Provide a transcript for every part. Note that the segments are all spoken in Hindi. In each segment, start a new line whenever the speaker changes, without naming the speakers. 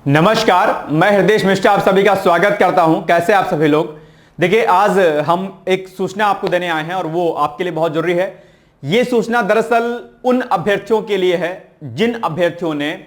नमस्कार, मैं हृदय मिश्रा आप सभी का स्वागत करता हूं। कैसे आप सभी लोग। देखिए, आज हम एक सूचना आपको देने आए हैं और वो आपके लिए बहुत जरूरी है। ये सूचना दरअसल उन अभ्यर्थियों के लिए है जिन अभ्यर्थियों ने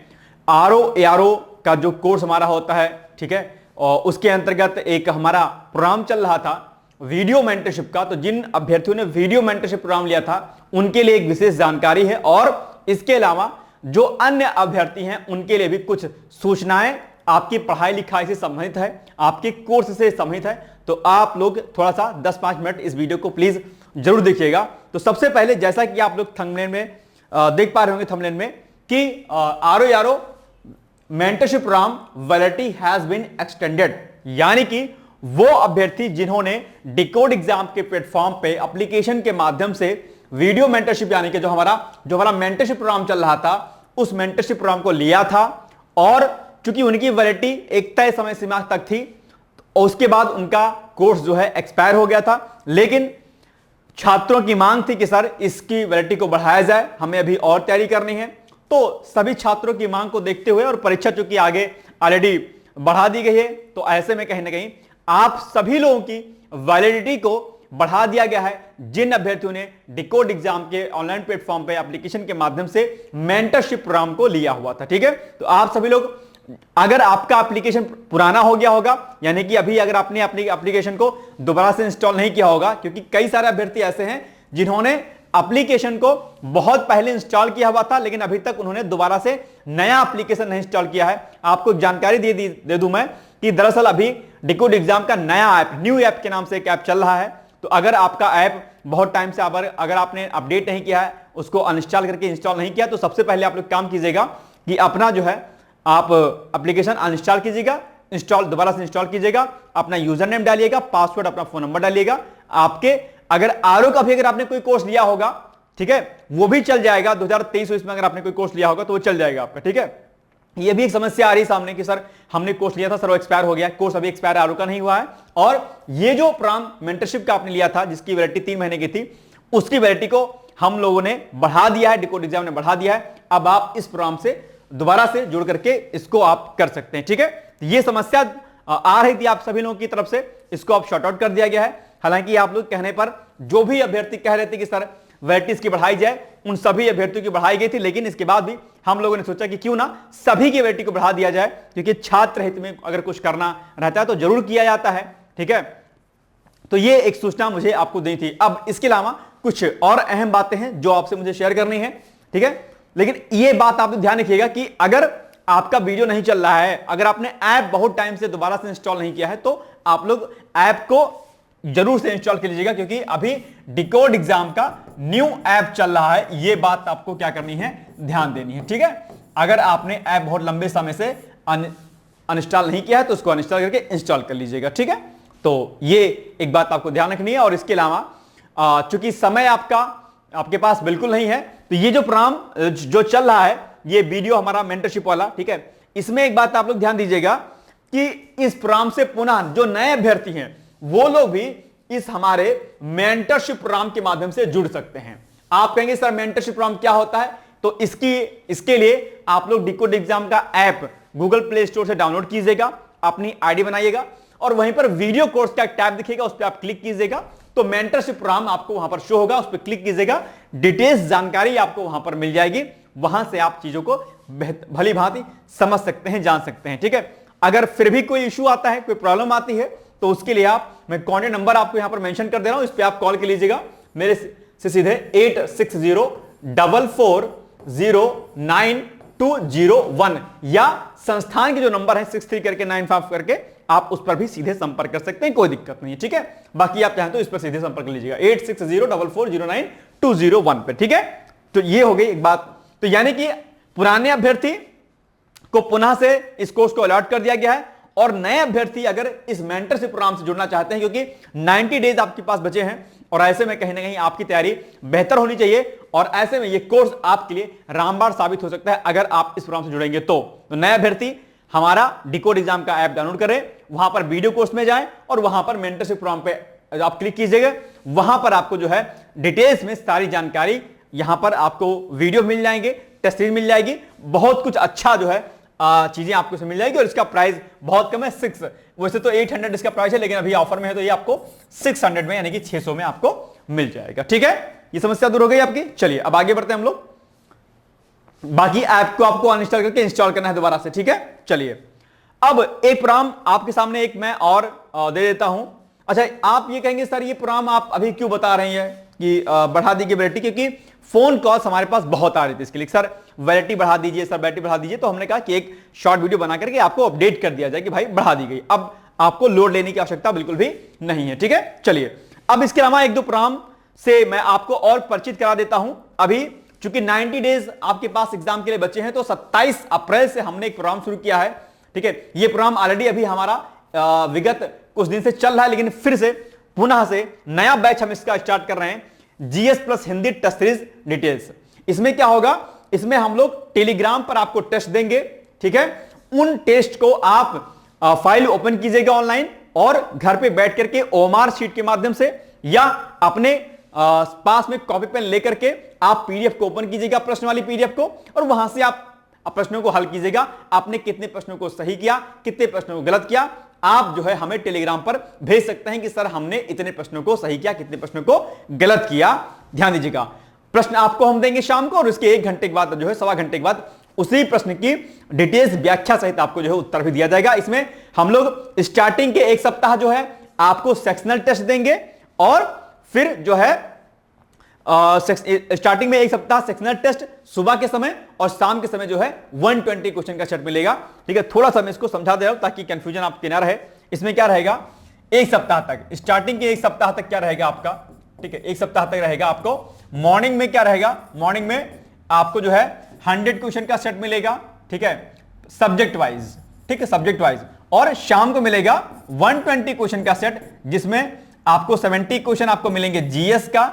आरओ का जो कोर्स हमारा होता है, ठीक है, और उसके अंतर्गत एक हमारा प्रोग्राम चल रहा था वीडियो मेंटरशिप का। तो जिन अभ्यर्थियों ने वीडियो मेंटरशिप प्रोग्राम लिया था उनके लिए एक विशेष जानकारी है, और इसके अलावा जो अन्य अभ्यर्थी हैं उनके लिए भी कुछ सूचनाएं आपकी पढ़ाई लिखाई से संबंधित है, आपके कोर्स से संबंधित है। तो आप लोग थोड़ा सा 10-5 मिनट इस वीडियो को प्लीज जरूर देखिएगा। तो सबसे पहले, जैसा कि आप लोग थंबनेल में देख पा रहे होंगे, थंबनेल में कि RO mentorship program validity has been extended, यानी कि वो अभ्यर्थी जिन्होंने डिकोड एग्जाम के प्लेटफॉर्म पे एप्लीकेशन के माध्यम से वीडियो मेंटरशिप यानी कि जो हमारा मेंटरशिप प्रोग्राम चल रहा था, उस मेंटरशिप प्रोग्राम को लिया था, और चूंकि उनकी वैलिडिटी एक तय समय सीमा तक थी, तो उसके बाद उनका कोर्स जो है एक्सपायर हो गया था। लेकिन छात्रों की मांग थी कि सर इसकी वैलिडिटी को बढ़ाया जाए, हमें अभी और तैयारी करनी है। तो सभी छात्रों की मांग को देखते हुए, और परीक्षा चूंकि आगे ऑलरेडी बढ़ा दी गई है, तो ऐसे में कहीं ना कहीं आप सभी लोगों की वैलिडिटी को बढ़ा दिया गया है जिन अभ्यर्थियों ने डिकोड एग्जाम के ऑनलाइन प्लेटफॉर्म पे एप्लीकेशन के माध्यम से मेंटरशिप प्रोग्राम को लिया हुआ था। ठीक है, तो आप सभी लोग, अगर आपका एप्लीकेशन पुराना हो गया होगा, यानी कि अभी अगर आपने अपनी एप्लीकेशन को दोबारा से इंस्टॉल नहीं किया होगा, क्योंकि कई सारे अभ्यर्थी ऐसे हैं जिन्होंने एप्लीकेशन को बहुत पहले इंस्टॉल किया हुआ था, लेकिन अभी तक उन्होंने दोबारा से नया एप्लीकेशन नहीं इंस्टॉल किया है। आपको जानकारी दे दूं मैं कि दरअसल अभी डिकोड एग्जाम का नया ऐप, न्यू ऐप के नाम से एक ऐप चल रहा है। तो अगर आपका ऐप बहुत टाइम से अगर आपने अपडेट नहीं किया है, उसको अनइंस्टॉल करके इंस्टॉल नहीं किया, तो सबसे पहले आप लोग काम कीजिएगा कि अपना जो है आप एप्लीकेशन अनइंस्टॉल कीजिएगा, दोबारा से इंस्टॉल कीजिएगा, अपना यूजर नेम डालिएगा, पासवर्ड, अपना फोन नंबर डालिएगा। आपके अगर आरओ का भी अगर आपने कोई कोर्स लिया होगा, ठीक है, वो भी चल जाएगा। 2023 में अगर आपने कोई कोर्स लिया होगा तो वो चल जाएगा आपका। ठीक है, ये भी एक समस्या आ रही सामने कि सर हमने कोर्स लिया था, सर वो एक्सपायर हो गया। कोर्स अभी एक्सपायर आरओ का नहीं हुआ है, और ये जो प्रोग्राम मेंटरशिप का आपने लिया था जिसकी वैलिडिटी 3 महीने की थी, उसकी वैलिडिटी को हम लोगों ने बढ़ा दिया है, डिकोड एग्जाम ने बढ़ा दिया है। अब आप इस प्रोग्राम से दोबारा से जुड़ करके इसको आप कर सकते हैं। ठीक है, तो ये समस्या आ रही थी आप सभी लोगों की तरफ से, इसको आप शॉर्ट आउट कर दिया गया है। हालांकि आप लोग कहने पर जो भी अभ्यर्थी कह रहे थे कि सर वैलिडिटी की बढ़ाई जाए, उन सभी अभ्यर्थियों की बढ़ाई गई थी, लेकिन इसके बाद भी हम लोगों ने सोचा कि क्यों ना सभी की वैलिडिटी को बढ़ा दिया जाए, क्योंकि छात्र हित में अगर कुछ करना रहता है तो जरूर किया जाता है। ठीक है, तो ये एक सूचना मुझे आपको दी थी। अब इसके अलावा कुछ और अहम बातें हैं जो आपसे मुझे शेयर करनी है। ठीक है, लेकिन ये बात आप ध्यान रखिएगा कि अगर आपका वीडियो नहीं चल रहा है, अगर आपने ऐप बहुत टाइम से दोबारा से इंस्टॉल नहीं किया है, तो आप लोग ऐप को जरूर से इंस्टॉल कर लीजिएगा, क्योंकि अभी डिकोड एग्जाम का न्यू ऐप चल रहा है। ये बात आपको क्या करनी है, ध्यान देनी है। ठीक है, अगर आपने ऐप बहुत लंबे समय से अनइंस्टॉल नहीं किया है तो उसको अनइंस्टॉल करके इंस्टॉल कर लीजिएगा। ठीक है, तो ये एक बात आपको ध्यान रखनी है। और इसके अलावा चूंकि समय आपके पास बिल्कुल नहीं है, तो ये जो प्रोग्राम जो चल रहा है, ये वीडियो हमारा मेंटरशिप वाला, ठीक है, इसमें एक बात आप लोग ध्यान दीजिएगा कि इस प्रोग्राम से पुनः जो नए अभ्यर्थी हैं वो लोग भी इस हमारे मेंटरशिप प्रोग्राम के माध्यम से जुड़ सकते हैं। आप कहेंगे सर मेंटरशिप प्रोग्राम क्या होता है, तो इसके लिए आप लोग डिकोड एग्जाम का ऐप गूगल प्ले स्टोर से डाउनलोड कीजिएगा, अपनी आईडी बनाइएगा, और वहीं पर वीडियो कोर्स का टैब दिखेगा, उस पर आप क्लिक कीजिएगा, तो मेंटरशिप प्रोग्राम आपको वहां पर शो होगा, उस पर क्लिक कीजिएगा, डिटेल्स जानकारी आपको वहां पर मिल जाएगी। वहां से आप चीजों को भली भांति समझ सकते हैं, जान सकते हैं। ठीक है, अगर फिर भी कोई इश्यू आता है, कोई प्रॉब्लम आती है, तो उसके लिए मैं कॉन्टैक्ट नंबर आपको यहां पर मेंशन कर दे रहा हूं, इस पे आप कॉल कर लीजिएगा मेरे से सीधे 860444099201, या संस्थान के जो नंबर है 63 करके 95 करके, आप उस पर भी सीधे संपर्क कर सकते हैं, कोई दिक्कत नहीं है। ठीक है, बाकी आप चाहें तो इस पर सीधे संपर्क कर लीजिएगा 860444099201 पे। ठीक है, तो ये हो गई एक बात। तो यानी कि पुराने अभ्यर्थी को पुनः से इस कोर्स को अलॉट कर दिया गया है, और नए अभ्यर्थी अगर इस मेंटरशिप प्रोग्राम से जुड़ना चाहते हैं, क्योंकि 90 डेज आपके पास बचे हैं, और ऐसे में कहीं ना कहीं आपकी तैयारी बेहतर होनी चाहिए, और ऐसे में ये कोर्स आपके लिए रामबाण साबित हो सकता है अगर आप इस प्रोग्राम से जुड़ेंगे। तो नए अभ्यर्थी हमारा डिकोड एग्जाम का ऐप डाउनलोड करें, वहां पर वीडियो कोर्स में जाएं, और वहां पर मेंटरशिप प्रोग्राम पे आप क्लिक कीजिएगा। वहां पर आपको जो है डिटेल्स में सारी जानकारी, यहां पर आपको वीडियो मिल जाएंगे, तस्वीर मिल जाएगी, बहुत कुछ अच्छा जो है चीजें आपको मिल जाएगी और इसका प्राइस बहुत कम है, 6। वैसे तो 800 इसका प्राइस है, लेकिन अभी ऑफर में है तो ये आपको 600 में यानी कि 600 में आपको मिल जाएगा। ठीक है, ये समस्या दूर हो गई आपकी। चलिए अब आगे बढ़ते हैं हम लोग। बाकी ऐप को आपको अनइंस्टॉल करके इंस्टॉल करना है दोबारा से। ठीक है, चलिए अब एक प्रोग्राम आपके सामने एक मैं और दे देता हूं। अच्छा, आप ये कहेंगे सर ये प्रोग्राम आप अभी क्यों बता रहे हैं कि बढ़ा दीजिए वैलिडिटी, क्योंकि फोन कॉल्स हमारे पास बहुत आ रही थी इसके लिए, सर वैलिडिटी बढ़ा दीजिए, सर वैलिडिटी बढ़ा दीजिए। तो हमने कहा कि एक शॉर्ट वीडियो बना करके आपको अपडेट कर दिया जाए कि भाई बढ़ा दी गई, अब आपको लोड लेने की आवश्यकता बिल्कुल भी नहीं है। ठीक है, चलिए अब इसके अलावा एक दो प्रोग्राम से मैं आपको और परिचित करा देता हूं। अभी चूंकि 90 डेज आपके पास एग्जाम के लिए बचे हैं, तो 27 अप्रैल से हमने एक प्रोग्राम शुरू किया है। ठीक है, ये प्रोग्राम ऑलरेडी अभी हमारा विगत कुछ दिन से चल रहा है, लेकिन फिर से पुनः से नया बैच हम इसका स्टार्ट कर रहे हैं, GS plus Hindi test series details. इसमें क्या होगा, इसमें हम लोग टेलीग्राम पर आपको टेस्ट देंगे। ठीक है, उन टेस्ट को आप फाइल ओपन कीजिएगा ऑनलाइन और घर पे बैठ करके ओएमआर शीट के माध्यम से या अपने पास में कॉपी पेन लेकर के आप पीडीएफ को ओपन कीजिएगा, प्रश्न वाली पीडीएफ को, और वहां से आप प्रश्नों को हल कीजिएगा। आपने कितने प्रश्नों को सही किया, कितने प्रश्नों को गलत किया, आप जो है हमें टेलीग्राम पर भेज सकते हैं कि सर हमने इतने प्रश्नों को सही किया, कितने प्रश्नों को गलत किया। ध्यान दीजिएगा, प्रश्न आपको हम देंगे शाम को और उसके 1 घंटे के बाद जो है, सवा घंटे के बाद उसी प्रश्न की डिटेल्स व्याख्या सहित आपको जो है उत्तर भी दिया जाएगा। इसमें हम लोग स्टार्टिंग के 1 सप्ताह जो है आपको सेक्शनल टेस्ट देंगे और फिर जो है स्टार्टिंग में 1 सप्ताह सेक्शनल टेस्ट सुबह के समय और शाम के समय जो है 120 क्वेश्चन का सेट मिलेगा। ठीक है, थोड़ा सा मैं इसको समझा दे रहा हूं ताकि कंफ्यूजन आपके ना रहे। इसमें क्या रहेगा, 1 सप्ताह तक, स्टार्टिंग के 1 सप्ताह तक क्या रहेगा आपका, ठीक है 1 सप्ताह तक रहेगा आपको मॉर्निंग में क्या रहेगा, मॉर्निंग में आपको जो है 100 क्वेश्चन का सेट मिलेगा। ठीक है, सब्जेक्ट वाइज, ठीक है सब्जेक्ट वाइज, और शाम को मिलेगा 120 क्वेश्चन का सेट जिसमें आपको 70 क्वेश्चन आपको मिलेंगे जीएस का,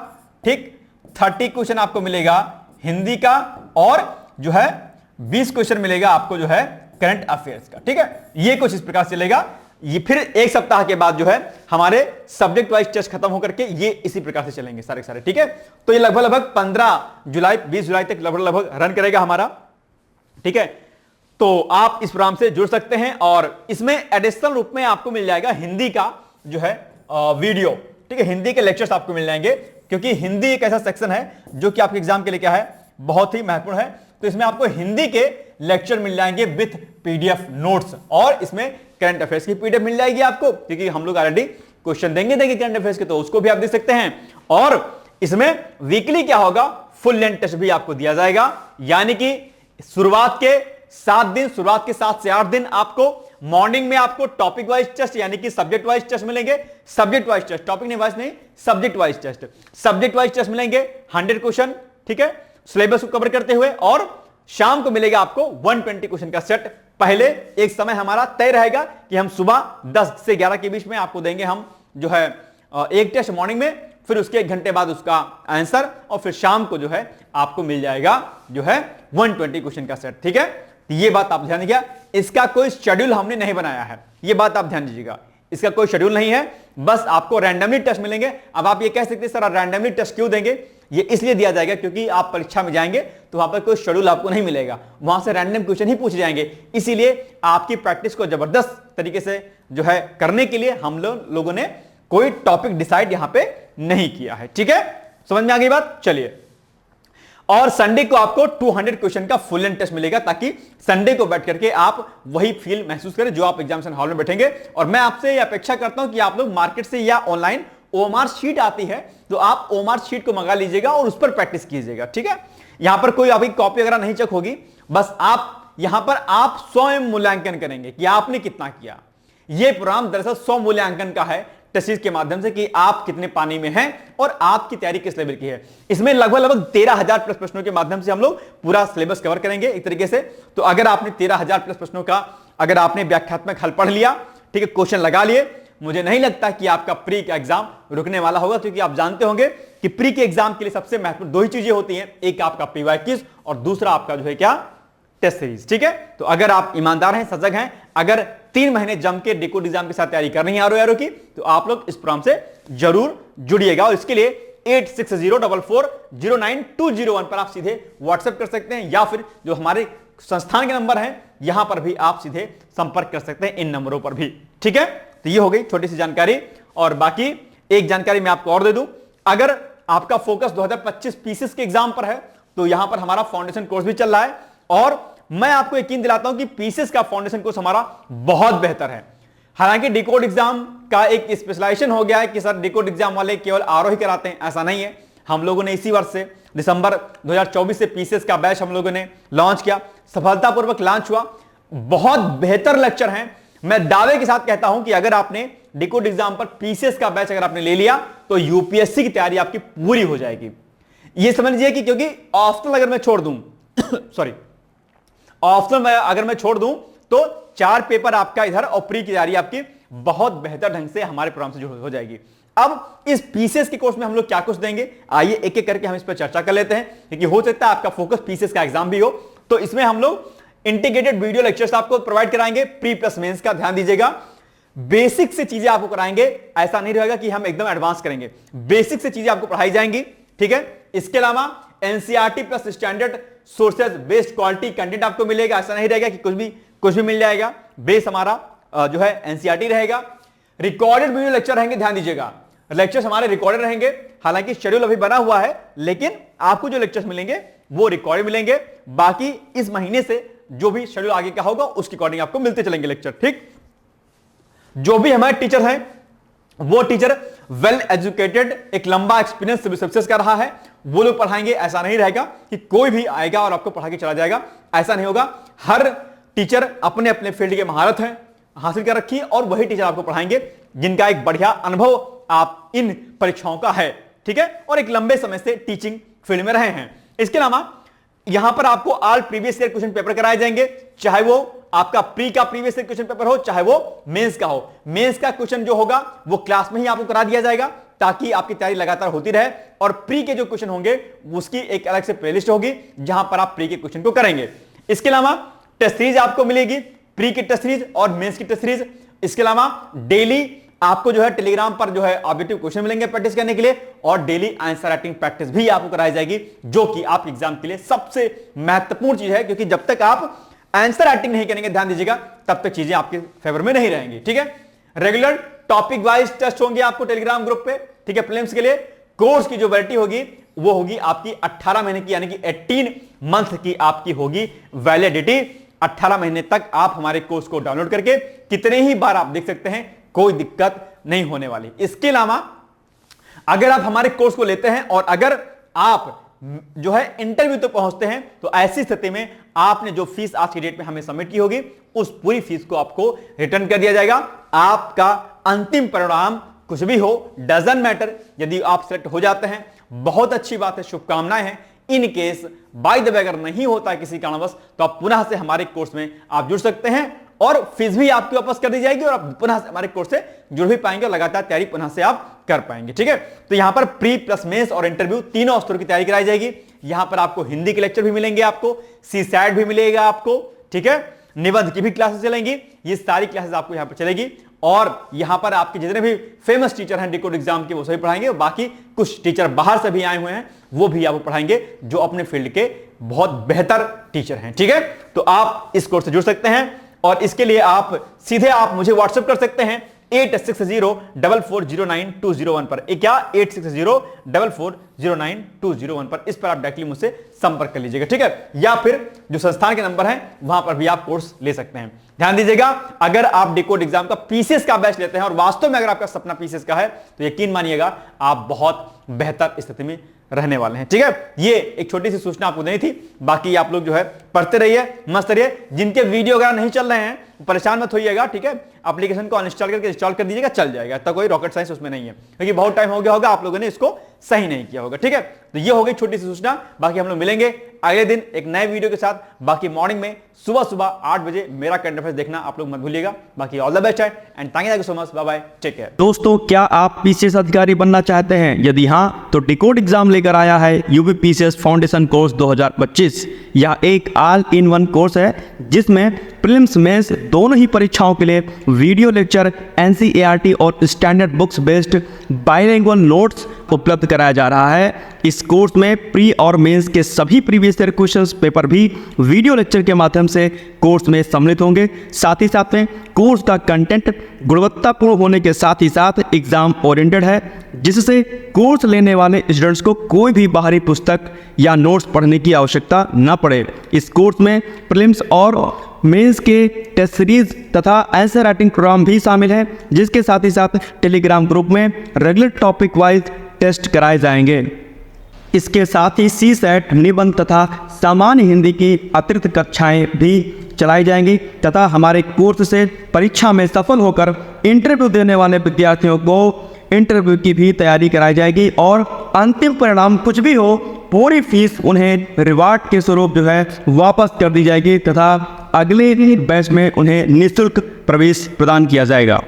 ठीक 30 क्वेश्चन आपको मिलेगा हिंदी का और जो है 20 क्वेश्चन मिलेगा आपको जो है करंट अफेयर्स का। ठीक है, ये कुछ इस प्रकार चलेगा। ये फिर 1 सप्ताह के बाद जो है हमारे सब्जेक्ट वाइज टेस्ट खत्म होकर के ये इसी प्रकार से चलेंगे सारे। ठीक है, तो ये लगभग 15 जुलाई 20 जुलाई तक लगभग रन करेगा हमारा। ठीक है, तो आप इस प्रोग्राम से जुड़ सकते हैं और इसमें एडिशनल रूप में आपको मिल जाएगा हिंदी का जो है वीडियो। ठीक है, हिंदी के लेक्चर्स आपको मिल जाएंगे, क्योंकि हिंदी एक ऐसा सेक्शन है जो कि आपके एग्जाम के लिए क्या है, बहुत ही महत्वपूर्ण है। तो इसमें आपको हिंदी के लेक्चर मिल जाएंगे विथ पीडीएफ नोट्स और इसमें करंट अफेयर्स की पीडीएफ मिल जाएगी आपको, क्योंकि हम लोग ऑलरेडी क्वेश्चन देंगे करंट अफेयर्स के, तो उसको भी आप देख सकते हैं। और इसमें वीकली क्या होगा, फुल लेंथ टेस्ट भी आपको दिया जाएगा, यानी कि शुरुआत के 7 दिन, शुरुआत के 7 से 8 दिन आपको मॉर्निंग में आपको टॉपिक वाइज टेस्ट यानी कि सब्जेक्ट वाइज टेस्ट मिलेंगे, सब्जेक्ट वाइज टेस्ट, टॉपिक नहीं वाइज नहीं, subject wise test, subject wise test मिलेंगे 100 क्वेश्चन। ठीक है, सिलेबस को कवर करते हुए, और शाम को मिलेगा आपको 120 क्वेश्चन का सेट। पहले एक समय हमारा तय रहेगा कि हम सुबह 10 से 11 के बीच में आपको देंगे हम जो है एक टेस्ट मॉर्निंग में, फिर उसके 1 घंटे बाद उसका आंसर, और फिर शाम को जो है आपको मिल जाएगा जो है 120 क्वेश्चन का सेट। ठीक है, ये बात आप ध्यान दीजिएगा, इसका कोई शेड्यूल हमने नहीं बनाया है, ये बात आप ध्यान दीजिएगा, इसका कोई शेड्यूल नहीं है, बस आपको रैंडमली टेस्ट मिलेंगे। अब आप ये कह सकते हैं सर रैंडमली टेस्ट क्यों देंगे, ये इसलिए दिया जाएगा क्योंकि आप परीक्षा में जाएंगे तो वहां पर कोई शेड्यूल आपको नहीं मिलेगा, वहां से रैंडम क्वेश्चन ही पूछे जाएंगे, इसीलिए आपकी प्रैक्टिस को जबरदस्त तरीके से जो है करने के लिए हम लोगों ने कोई टॉपिक डिसाइड यहां पे नहीं किया है। ठीक है, समझ में आ गई बात। चलिए, और संडे को आपको 200 क्वेश्चन का फुल लेंथ टेस्ट मिलेगा, ताकि संडे को बैठ करके आप वही फील महसूस करें जो आप एग्जामिनेशन हॉल में बैठेंगे। और मैं आपसे यह अपेक्षा करता हूं कि आप लोग मार्केट से या ऑनलाइन ओएमआर शीट आती है तो आप ओएमआर शीट को मंगा लीजिएगा और उस पर प्रैक्टिस कीजिएगा। ठीक है, यहां पर कोई अभी कॉपी वगैरह नहीं चेक होगी, बस आप यहां पर आप स्वयं मूल्यांकन करेंगे कि आपने कितना किया। यह प्रोग्राम दरअसल स्व मूल्यांकन का है टेस्ट सीरीज के माध्यम से, कि आप कितने पानी में हैं और आपकी तैयारी किस लेवल की है। इसमें लगभग 13,000 प्लस प्रश्नों के माध्यम से हम लोग पूरा सिलेबस कवर करेंगे एक तरीके से। तो अगर आपने 13,000 प्लस प्रश्नों का अगर आपने व्याख्यात्मक हल पढ़ लिया, ठीक है, क्वेश्चन लगा लिए, मुझे नहीं लगता कि आपका प्री का एग्जाम रुकने वाला होगा, क्योंकि आप जानते होंगे कि प्री के एग्जाम के लिए सबसे महत्वपूर्ण 2 ही चीजें होती हैं, एक आपका पीवाई क्विज और दूसरा आपका जो है क्या, टेस्ट सीरीज। ठीक है, तो अगर आप ईमानदार हैं, सजग हैं, अगर 3 महीने जम के डिकोड एग्जाम के साथ तैयारी करनी है आरओ की, तो आप लोग इस प्रोग्राम से जरूर जुड़िएगा। और इसके लिए 8604409201 पर आप सीधे व्हाट्सएप कर सकते हैं, या फिर जो हमारे संस्थान के नंबर हैं, यहां पर भी आप सीधे संपर्क कर सकते हैं इन नंबरों पर भी। ठीक है, तो ये हो गई छोटी सी जानकारी। और बाकी एक जानकारी मैं आपको और दे दूं, अगर आपका फोकस 2025 पीसीएस के एग्जाम पर है तो यहां पर हमारा फाउंडेशन कोर्स भी चल रहा है, और मैं आपको यकीन दिलाता हूं कि पीसीएस का फाउंडेशन कोर्स हमारा बहुत बेहतर है। हालांकि डिकोड एग्जाम का एक स्पेशलाइजेशन हो गया है कि सर डिकोड एग्जाम वाले केवल आरओ ही कराते हैं, ऐसा नहीं है। हम लोगों ने इसी वर्ष से दिसंबर 2024 से पीसीएस का बैच हम लोगों ने लॉन्च किया, सफलतापूर्वक लॉन्च हुआ। बहुत बेहतर लेक्चर हैं। मैं दावे के साथ कहता हूं कि अगर आपने डिकोड एग्जाम पर पीसीएस का बैच अगर आपने ले लिया तो यूपीएससी की तैयारी आपकी पूरी हो जाएगी। ये समझ लीजिए कि क्योंकि ऑप्शनल अगर मैं छोड़ दूं सॉरी ऑप्शनल अगर मैं छोड़ दूं तो 4 पेपर आपका इधर और प्री की तैयारी आपकी बहुत बेहतर ढंग से हमारे प्रोग्राम से हो जाएगी। अब इस पीसीएस के कोर्स में हम लोग क्या कुछ देंगे, आइए एक एक करके हम इस पर चर्चा कर लेते हैं, क्योंकि हो सकता है आपका फोकस पीसीएस का एग्जाम भी हो। तो इसमें हम लोग इंटीग्रेटेड वीडियो लेक्चर्स आपको प्रोवाइड कराएंगे, प्री प्लस मेंस का ध्यान दीजिएगा। बेसिक से चीजें आपको कराएंगे, ऐसा नहीं रहेगा कि हम एकदम एडवांस करेंगे, बेसिक से चीजें आपको पढ़ाई जाएंगी। ठीक है, इसके अलावा NCERT plus standard sources based quality content आपको मिलेगा, ऐसा नहीं रहेगा कि कुछ भी मिल जाएगा। बेस हमारा जो है एनसीईआरटी रहेगा। रिकॉर्डेड वीडियो लेक्चर रहेंगे, ध्यान दीजिएगा, लेक्चर्स हमारे रिकॉर्डेड रहेंगे। हालांकि शेड्यूल अभी बना हुआ है, लेकिन आपको जो लेक्चर्स मिलेंगे वो रिकॉर्डेड मिलेंगे। बाकी इस महीने से जो भी शेड्यूल आगे का होगा उसके अकॉर्डिंग आपको मिलते चलेंगे लेक्चर। ठीक, जो भी हमारे टीचर हैं वो टीचर वेल एजुकेटेड, एक लंबा एक्सपीरियंस सिविल सर्विसेज का रहा है, वो लोग पढ़ाएंगे। ऐसा नहीं रहेगा कि कोई भी आएगा और आपको पढ़ा के चला जाएगा, ऐसा नहीं होगा। हर टीचर अपने अपने फील्ड के महारत है हासिल कर रखी है और वही टीचर आपको पढ़ाएंगे जिनका एक बढ़िया अनुभव आप इन परीक्षाओं का है। ठीक है, और एक लंबे समय से टीचिंग फील्ड में रहे हैं। इसके अलावा यहां पर आपको all previous year question paper कराए जाएंगे, चाहे वो आपका प्री का प्रीवियस ईयर क्वेश्चन पेपर हो, चाहे वो मेंस का हो। मेंस का क्वेश्चन जो होगा वो क्लास में ही आपको करा दिया जाएगा, ताकि आपकी तैयारी लगातार होती रहे। और प्री के जो क्वेश्चन होंगे उसकी एक अलग से प्लेलिस्ट होगी जहां पर आप प्री के क्वेश्चन को करेंगे। इसके अलावा टेस्ट सीरीज आपको मिलेगी, प्री की टेस्ट सीरीज और मेंस की टेस्ट सीरीज। इसके अलावा डेली आपको जो है टेलीग्राम पर जो है ऑब्जेक्टिव क्वेश्चन मिलेंगे प्रैक्टिस करने के लिए, और डेली आंसर राइटिंग प्रैक्टिस भी आपको कराई जाएगी, जो कि आप एग्जाम के लिए सबसे महत्वपूर्ण चीज है। क्योंकि जब तक आप आंसर राइटिंग नहीं करेंगे, ध्यान दीजिएगा, तब तक चीजें आपके फेवर में नहीं रहेंगी। ठीक है, रेगुलर टॉपिक वाइज टेस्ट होंगे आपको टेलीग्राम ग्रुप पे। ठीक है, प्रीलिम्स के लिए कोर्स की जो वैलिडिटी होगी वो होगी आपकी 18 महीने की, यानी कि 18 मंथ की आपकी होगी वैलिडिटी। 18 महीने तक आप हमारे कोर्स को डाउनलोड करके कितने ही बार आप देख सकते हैं, कोई दिक्कत नहीं होने वाली। इसके अलावा अगर आप हमारे कोर्स को लेते हैं और अगर आप जो है इंटरव्यू तो पहुंचते हैं, तो ऐसी स्थिति में आपने जो फीस आज की डेट में हमें सबमिट की होगी उस पूरी फीस को आपको रिटर्न कर दिया जाएगा। आपका अंतिम परिणाम कुछ भी हो, डजंट मैटर, यदि आप सिलेक्ट हो जाते हैं बहुत अच्छी बात है, शुभकामनाएं हैं। In case by the way अगर नहीं होता है किसी कारणवश, तो आप पुनः से हमारे कोर्स में आप जुड़ सकते हैं और फीस भी आपकी वापस कर दी जाएगी और आप पुनः से हमारे कोर्स से जुड़ भी पाएंगे और लगातार तैयारी पुनः से आप कर पाएंगे। ठीक है, तो यहां पर प्री प्लस मेंस और इंटरव्यू तीनों स्तरों की तैयारी कराई जाएगी। यहां पर आपको हिंदी के लेक्चर भी मिलेंगे, आपको सीसैट भी मिलेगा आपको। ठीक है, निबंध की भी क्लासेस चलेंगी, ये सारी क्लासेस आपको यहां पर चलेगी। और यहां पर आपके जितने भी फेमस टीचर हैं डिकोड एग्जाम के वो सभी पढ़ाएंगे, और बाकी कुछ टीचर बाहर से भी आए हुए हैं वो भी आपको पढ़ाएंगे, जो अपने फील्ड के बहुत बेहतर टीचर हैं। ठीक है, तो आप इस कोर्स से जुड़ सकते हैं और इसके लिए आप सीधे आप मुझे व्हाट्सएप कर सकते हैं 8604409201 पर। क्या 8604409201 पर, इस पर आप डायरेक्टली मुझसे संपर्क कर लीजिएगा। ठीक है, या फिर जो संस्थान के नंबर हैं वहां पर भी आप कोर्स ले सकते हैं। ध्यान दीजिएगा, अगर आप डिकोड एग्जाम का पीसीएस का बैच लेते हैं और वास्तव में अगर आपका सपना पीसीएस का है, तो यकीन मानिएगा आप बहुत बेहतर स्थिति में रहने वाले हैं। ठीक है, ये एक छोटी सी सूचना आपको देनी थी। बाकी आप लोग जो है पढ़ते रहिए, मस्त रहिए। जिनके वीडियो वगैरह नहीं चल रहे हैं परेशान मत होइएगा। ठीक है, एप्लीकेशन को अनइंस्टॉल करके इंस्टॉल कर दीजिएगा, चल जाएगा, तो कोई रॉकेट साइंस उसमें नहीं है, क्योंकि बहुत टाइम हो गया होगा आप लोगों ने इसको सही नहीं किया होगा। ठीक है, तो ये हो गई छोटी सी सूचना। बाकी हम लोग मिलेंगे अगले दिन एक नए वीडियो के साथ। बाकी मॉर्निंग में सुबह 8 बजे मेरा करंट अफेयर्स देखना आप लोग मत भूलिएगा। बाकी ऑल द बेस्ट है and thank you so much, bye bye, take care.
दोस्तों, क्या आप पीसीएस अधिकारी बनना चाहते हैं? यदि हाँ, तो डिकोड एग्जाम लेकर आया है यूपी पीसीएस फाउंडेशन कोर्स 2025। यह एक ऑल इन वन कोर्स है जिसमें प्रीलिम्स मेंस दोनों ही परीक्षाओं के लिए वीडियो लेक्चर, एनसीईआरटी और standard books based bilingual notes उपलब्ध कराया जा रहा है। इस कोर्स में प्री और मेंस के सभी प्रीवियस ईयर क्वेश्चंस पेपर भी वीडियो लेक्चर के माध्यम से कोर्स में सम्मिलित होंगे। साथ ही साथ में कोर्स का कंटेंट गुणवत्तापूर्ण होने के साथ ही साथ एग्जाम ओरिएंटेड है, जिससे कोर्स लेने वाले स्टूडेंट्स को कोई भी बाहरी पुस्तक या नोट्स पढ़ने की आवश्यकता न पड़े। इस कोर्स में प्रीलिम्स और मेंस के टेस्ट सीरीज तथा आंसर राइटिंग प्रोग्राम भी शामिल है, जिसके साथ ही साथ टेलीग्राम ग्रुप में रेगुलर टॉपिक वाइज टेस्ट कराए जाएंगे। इसके साथ ही CSAT, निबंध तथा सामान्य हिंदी की अतिरिक्त कक्षाएं भी चलाई जाएंगी तथा हमारे कोर्स से परीक्षा में सफल होकर इंटरव्यू देने वाले विद्यार्थियों को इंटरव्यू की भी तैयारी कराई जाएगी और अंतिम परिणाम कुछ भी हो, पूरी फीस उन्हें रिवार्ड के स्वरूप जो है वापस कर दी जाएगी तथा अगले बैच में उन्हें निःशुल्क प्रवेश प्रदान किया जाएगा।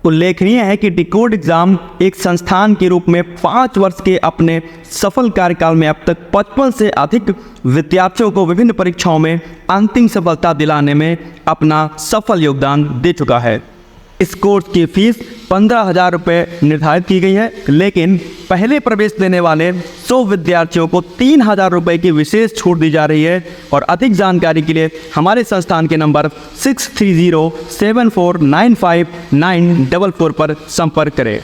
उल्लेखनीय है कि डिकोड एग्जाम एक संस्थान के रूप में 5 वर्ष के अपने सफल कार्यकाल में अब तक 55 से अधिक विद्यार्थियों को विभिन्न परीक्षाओं में अंतिम सफलता दिलाने में अपना सफल योगदान दे चुका है। इस कोर्स की फीस 15,000 रुपये निर्धारित की गई है, लेकिन पहले प्रवेश लेने वाले 100 विद्यार्थियों को 3,000 रुपये की विशेष छूट दी जा रही है। और अधिक जानकारी के लिए हमारे संस्थान के नंबर 6307495944 पर संपर्क करें।